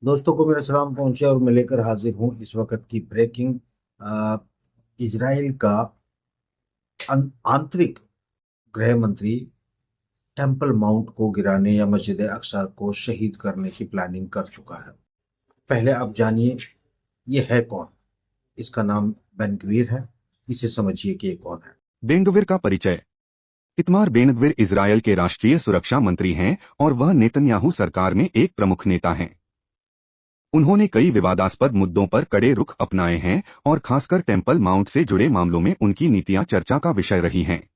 दोस्तों को मेरा सलाम पहुंचे और मैं लेकर हाजिर हूं इस वक्त की ब्रेकिंग। इजराइल का आंतरिक गृह मंत्री टेम्पल माउंट को गिराने या मस्जिद अक्सा को शहीद करने की प्लानिंग कर चुका है। पहले आप जानिए ये है कौन। इसका नाम बेन गवीर है। इसे समझिए कि ये कौन है। बेन गवीर का परिचय। इतमार बेन गवीर इजरायल के राष्ट्रीय सुरक्षा मंत्री हैं और वह नेतन्याहू सरकार में एक प्रमुख नेता हैं। उन्होंने कई विवादास्पद मुद्दों पर कड़े रुख अपनाए हैं और खासकर टेम्पल माउंट से जुड़े मामलों में उनकी नीतियां चर्चा का विषय रही हैं।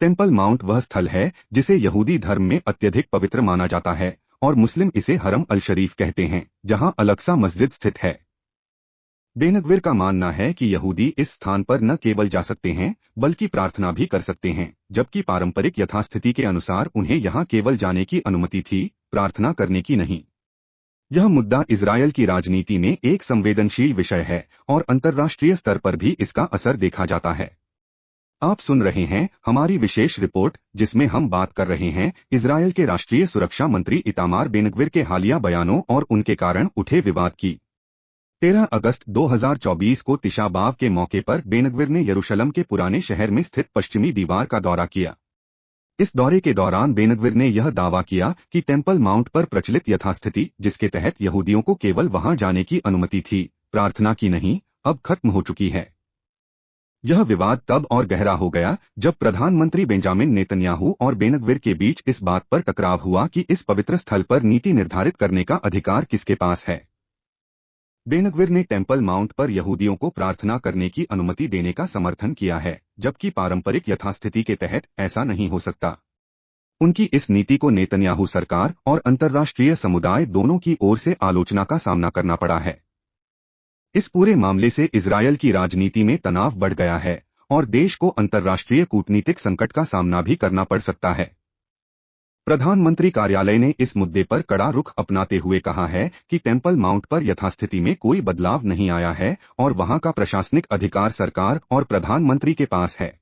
टेम्पल माउंट वह स्थल है जिसे यहूदी धर्म में अत्यधिक पवित्र माना जाता है और मुस्लिम इसे हरम अल शरीफ कहते हैं, जहां अलक्सा मस्जिद स्थित है। बेन गवीर का मानना है कि यहूदी इस स्थान पर न केवल जा सकते हैं बल्कि प्रार्थना भी कर सकते हैं, जबकि पारंपरिक यथास्थिति के अनुसार उन्हें यहां केवल जाने की अनुमति थी, प्रार्थना करने की नहीं। यह मुद्दा इजरायल की राजनीति में एक संवेदनशील विषय है और अंतर्राष्ट्रीय स्तर पर भी इसका असर देखा जाता है। आप सुन रहे हैं हमारी विशेष रिपोर्ट, जिसमें हम बात कर रहे हैं इजरायल के राष्ट्रीय सुरक्षा मंत्री इतामार बेन गवीर के हालिया बयानों और उनके कारण उठे विवाद की। 13 अगस्त 2024 को तिशा बाव के मौके पर बेन गवीर ने यरूशलेम के पुराने शहर में स्थित पश्चिमी दीवार का दौरा किया। इस दौरे के दौरान बेन गवीर ने यह दावा किया कि टेम्पल माउंट पर प्रचलित यथास्थिति, जिसके तहत यहूदियों को केवल वहां जाने की अनुमति थी, प्रार्थना की नहीं, अब खत्म हो चुकी है। यह विवाद तब और गहरा हो गया जब प्रधानमंत्री बेंजामिन नेतन्याहू और बेन गवीर के बीच इस बात पर टकराव हुआ कि इस पवित्र स्थल पर नीति निर्धारित करने का अधिकार किसके पास है। बेन गवीर ने टेम्पल माउंट पर यहूदियों को प्रार्थना करने की अनुमति देने का समर्थन किया है, जबकि पारंपरिक यथास्थिति के तहत ऐसा नहीं हो सकता। उनकी इस नीति को नेतन्याहू सरकार और अंतर्राष्ट्रीय समुदाय दोनों की ओर से आलोचना का सामना करना पड़ा है। इस पूरे मामले से इजरायल की राजनीति में तनाव बढ़ गया है और देश को अंतर्राष्ट्रीय कूटनीतिक संकट का सामना भी करना पड़ सकता है। प्रधानमंत्री कार्यालय ने इस मुद्दे पर कड़ा रुख अपनाते हुए कहा है कि टेम्पल माउंट पर यथास्थिति में कोई बदलाव नहीं आया है और वहां का प्रशासनिक अधिकार सरकार और प्रधानमंत्री के पास है।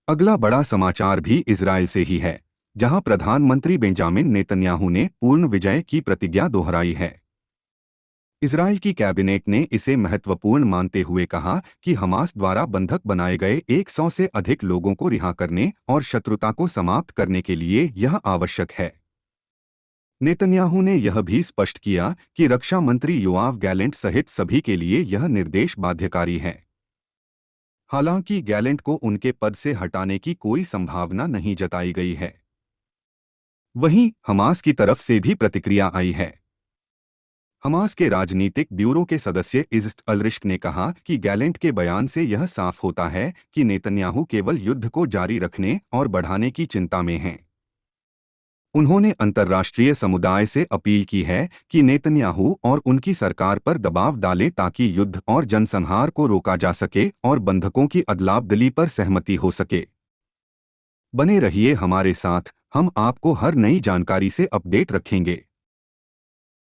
अगला बड़ा समाचार भी इजरायल से ही है, जहां प्रधानमंत्री बेंजामिन नेतन्याहू ने पूर्ण विजय की प्रतिज्ञा दोहराई है। इजरायल की कैबिनेट ने इसे महत्वपूर्ण मानते हुए कहा कि हमास द्वारा बंधक बनाए गए 100 से अधिक लोगों को रिहा करने और शत्रुता को समाप्त करने के लिए यह आवश्यक है। नेतन्याहू ने यह भी स्पष्ट किया कि रक्षा मंत्री योआव गैलेंट सहित सभी के लिए यह निर्देश बाध्यकारी है। हालांकि गैलेंट को उनके पद से हटाने की कोई संभावना नहीं जताई गई है। वहीं हमास की तरफ से भी प्रतिक्रिया आई है। हमास के राजनीतिक ब्यूरो के सदस्य इज़्त अल-रिश्क ने कहा कि गैलेंट के बयान से यह साफ होता है कि नेतन्याहू केवल युद्ध को जारी रखने और बढ़ाने की चिंता में हैं। उन्होंने अंतर्राष्ट्रीय समुदाय से अपील की है कि नेतन्याहू और उनकी सरकार पर दबाव डालें ताकि युद्ध और जनसंहार को रोका जा सके और बंधकों की अदला-बदली पर सहमति हो सके। बने रहिए हमारे साथ, हम आपको हर नई जानकारी से अपडेट रखेंगे।